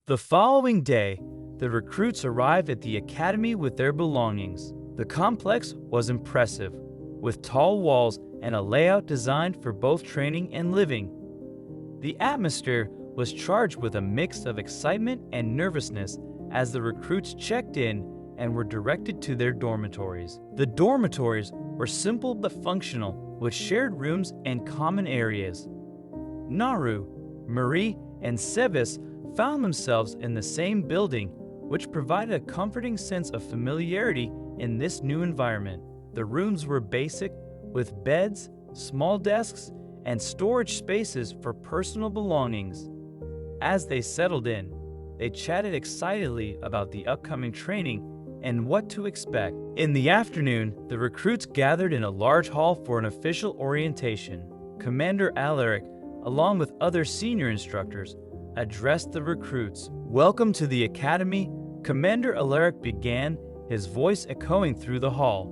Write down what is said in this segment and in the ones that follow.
The following day, the recruits arrived at the academy with their belongings. The complex was impressive, with tall walls and a layout designed for both training and living. The atmosphere was charged with a mix of excitement and nervousness as the recruits checked in and were directed to their dormitories. The dormitories were simple but functional, with shared rooms and common areas. Naru, Marie, and Sevis found themselves in the same building, which provided a comforting sense of familiarity in this new environment. The rooms were basic, with beds, small desks, and storage spaces for personal belongings. As they settled in, they chatted excitedly about the upcoming training and what to expect. In the afternoon, the recruits gathered in a large hall for an official orientation. Commander Alaric, along with other senior instructors, addressed the recruits. "Welcome to the academy," Commander Alaric began, his voice echoing through the hall.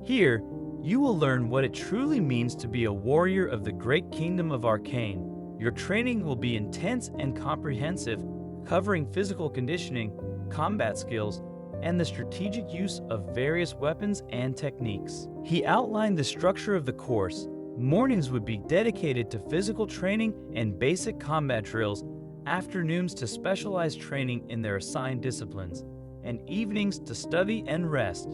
"Here, you will learn what it truly means to be a warrior of the great kingdom of Arcane. Your training will be intense and comprehensive, covering physical conditioning, combat skills, and the strategic use of various weapons and techniques." He outlined the structure of the course. Mornings would be dedicated to physical training and basic combat drills, afternoons to specialized training in their assigned disciplines, and evenings to study and rest.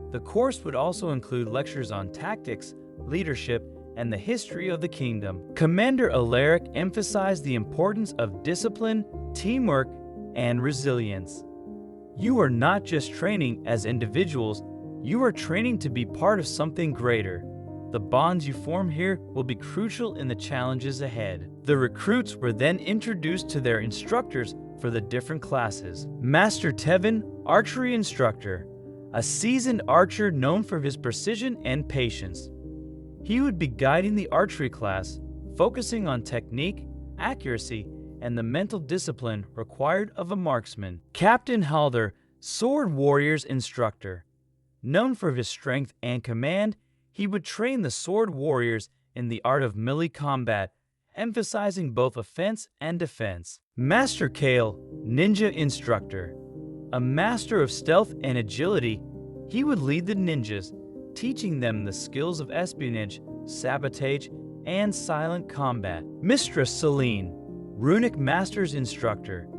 The course would also include lectures on tactics, leadership, and the history of the kingdom. Commander Alaric emphasized the importance of discipline, teamwork, and resilience. "You are not just training as individuals, you are training to be part of something greater. The bonds you form here will be crucial in the challenges ahead." The recruits were then introduced to their instructors for the different classes. Master Tevin, archery instructor, a seasoned archer known for his precision and patience. He would be guiding the archery class, focusing on technique, accuracy, and the mental discipline required of a marksman. Captain Halder, sword warriors instructor. Known for his strength and command, he would train the sword warriors in the art of melee combat, emphasizing both offense and defense. Master Kale, ninja instructor. A master of stealth and agility, he would lead the ninjas, teaching them the skills of espionage, sabotage, and silent combat. Mistress Celine, runic master's instructor.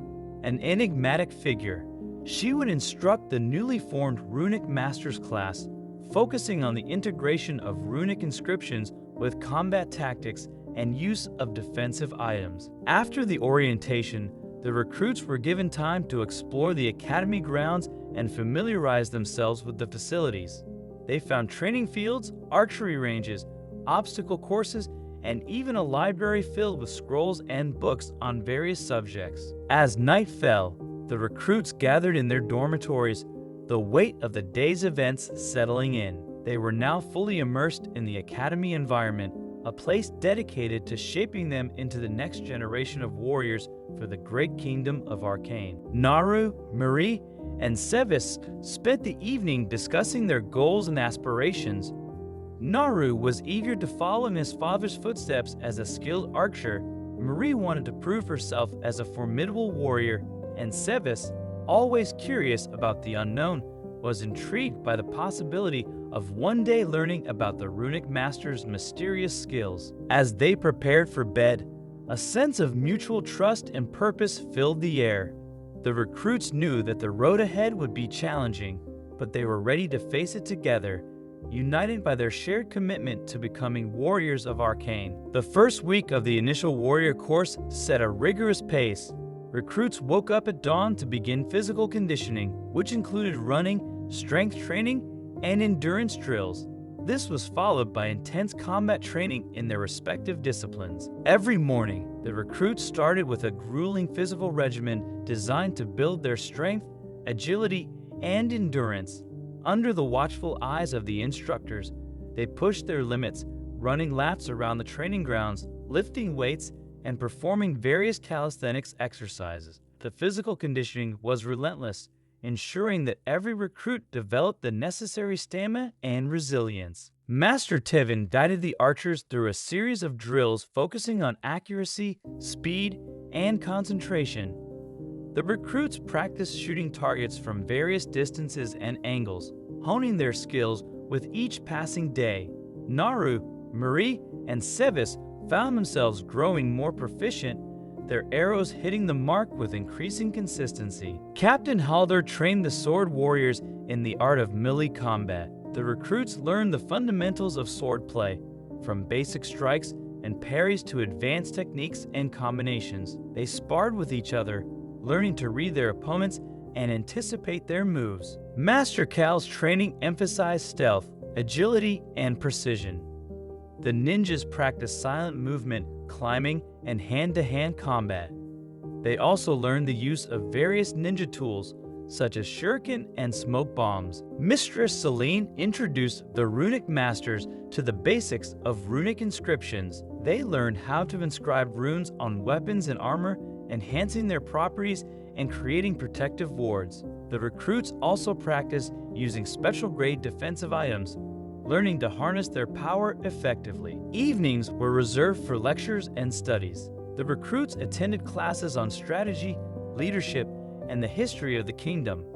An enigmatic figure, she would instruct the newly formed runic master's class, focusing on the integration of runic inscriptions with combat tactics and use of defensive items. After the orientation, the recruits were given time to explore the academy grounds and familiarize themselves with the facilities. They found training fields, archery ranges, obstacle courses, and even a library filled with scrolls and books on various subjects. As night fell, the recruits gathered in their dormitories, the weight of the day's events settling in. They were now fully immersed in the academy environment, a place dedicated to shaping them into the next generation of warriors for the great kingdom of Arcane. Naru, Marie, and Sevis spent the evening discussing their goals and aspirations. Naru was eager to follow in his father's footsteps as a skilled archer. Marie wanted to prove herself as a formidable warrior, and Sevis, always curious about the unknown, was intrigued by the possibility of one day learning about the runic master's mysterious skills. As they prepared for bed, a sense of mutual trust and purpose filled the air. The recruits knew that the road ahead would be challenging, but they were ready to face it together, united by their shared commitment to becoming warriors of Arcane. The first week of the initial warrior course set a rigorous pace. Recruits woke up at dawn to begin physical conditioning, which included running, strength training, and endurance drills. This was followed by intense combat training in their respective disciplines. Every morning, the recruits started with a grueling physical regimen designed to build their strength, agility, and endurance. Under the watchful eyes of the instructors, they pushed their limits, running laps around the training grounds, lifting weights, and performing various calisthenics exercises. The physical conditioning was relentless, ensuring that every recruit developed the necessary stamina and resilience. Master Tevin guided the archers through a series of drills focusing on accuracy, speed, and concentration. The recruits practiced shooting targets from various distances and angles, honing their skills with each passing day. Naru, Marie, and Sevis found themselves growing more proficient, their arrows hitting the mark with increasing consistency. Captain Halder trained the sword warriors in the art of melee combat. The recruits learned the fundamentals of swordplay, from basic strikes and parries to advanced techniques and combinations. They sparred with each other, learning to read their opponents and anticipate their moves. Master Cal's training emphasized stealth, agility, and precision. The ninjas practiced silent movement, climbing, and hand-to-hand combat. They also learned the use of various ninja tools, such as shuriken and smoke bombs. Mistress Celine introduced the runic masters to the basics of runic inscriptions. They learned how to inscribe runes on weapons and armor, enhancing their properties and creating protective wards. The recruits also practiced using special-grade defensive items, learning to harness their power effectively. Evenings were reserved for lectures and studies. The recruits attended classes on strategy, leadership, and the history of the kingdom.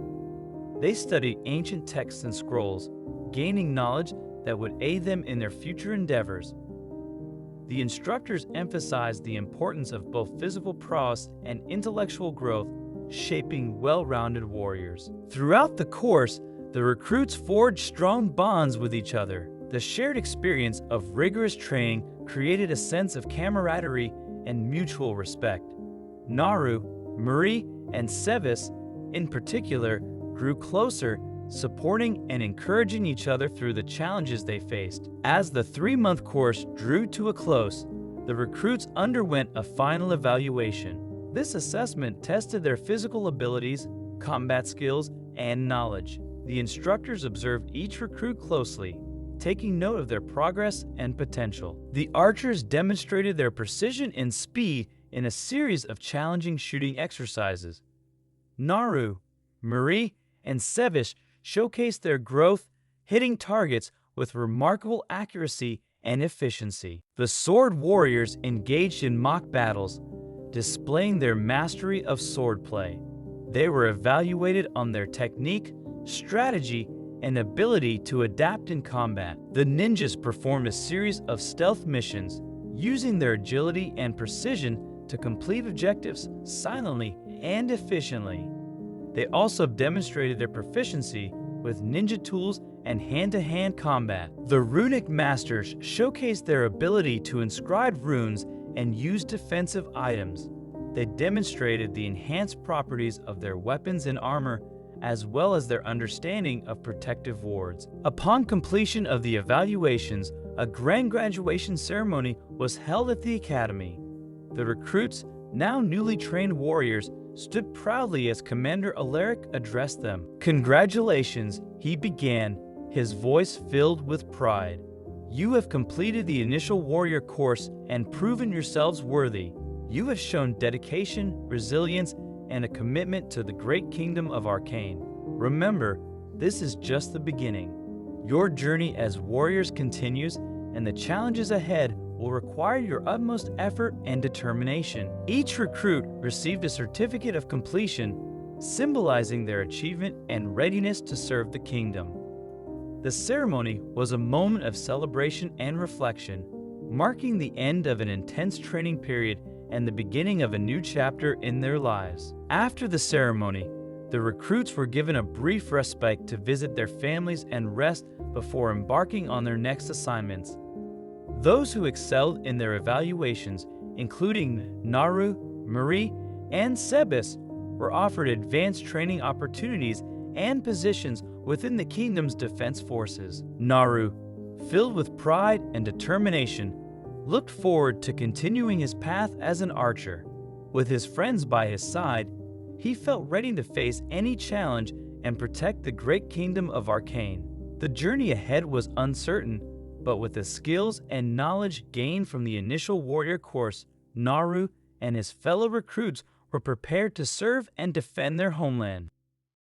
They studied ancient texts and scrolls, gaining knowledge that would aid them in their future endeavors. The instructors emphasized the importance of both physical prowess and intellectual growth, shaping well-rounded warriors. Throughout the course, the recruits forged strong bonds with each other. The shared experience of rigorous training created a sense of camaraderie and mutual respect. Naru, Marie, and Sevis, in particular, grew closer, supporting and encouraging each other through the challenges they faced. As the 3-month course drew to a close, the recruits underwent a final evaluation. This assessment tested their physical abilities, combat skills, and knowledge. The instructors observed each recruit closely, taking note of their progress and potential. The archers demonstrated their precision and speed in a series of challenging shooting exercises. Naru, Marie, and Sevish showcased their growth, hitting targets with remarkable accuracy and efficiency. The sword warriors engaged in mock battles, displaying their mastery of swordplay. They were evaluated on their technique, strategy, and ability to adapt in combat. The ninjas performed a series of stealth missions, using their agility and precision to complete objectives silently and efficiently. They also demonstrated their proficiency with ninja tools and hand-to-hand combat. The runic masters showcased their ability to inscribe runes and use defensive items. They demonstrated the enhanced properties of their weapons and armor, as well as their understanding of protective wards. Upon completion of the evaluations, a grand graduation ceremony was held at the academy. The recruits, now newly trained warriors, stood proudly as Commander Alaric addressed them. "Congratulations," he began, his voice filled with pride. "You have completed the initial warrior course and proven yourselves worthy. You have shown dedication, resilience, and a commitment to the great kingdom of Arcane. Remember, this is just the beginning. Your journey as warriors continues, and the challenges ahead will require your utmost effort and determination." Each recruit received a certificate of completion, symbolizing their achievement and readiness to serve the kingdom. The ceremony was a moment of celebration and reflection, marking the end of an intense training period and the beginning of a new chapter in their lives. After the ceremony, the recruits were given a brief respite to visit their families and rest before embarking on their next assignments. Those who excelled in their evaluations, including Naru, Marie, and Sebis, were offered advanced training opportunities and positions within the kingdom's defense forces. Naru, filled with pride and determination, looked forward to continuing his path as an archer. With his friends by his side, he felt ready to face any challenge and protect the great kingdom of Arcane. The journey ahead was uncertain, but with the skills and knowledge gained from the initial warrior course, Naru and his fellow recruits were prepared to serve and defend their homeland.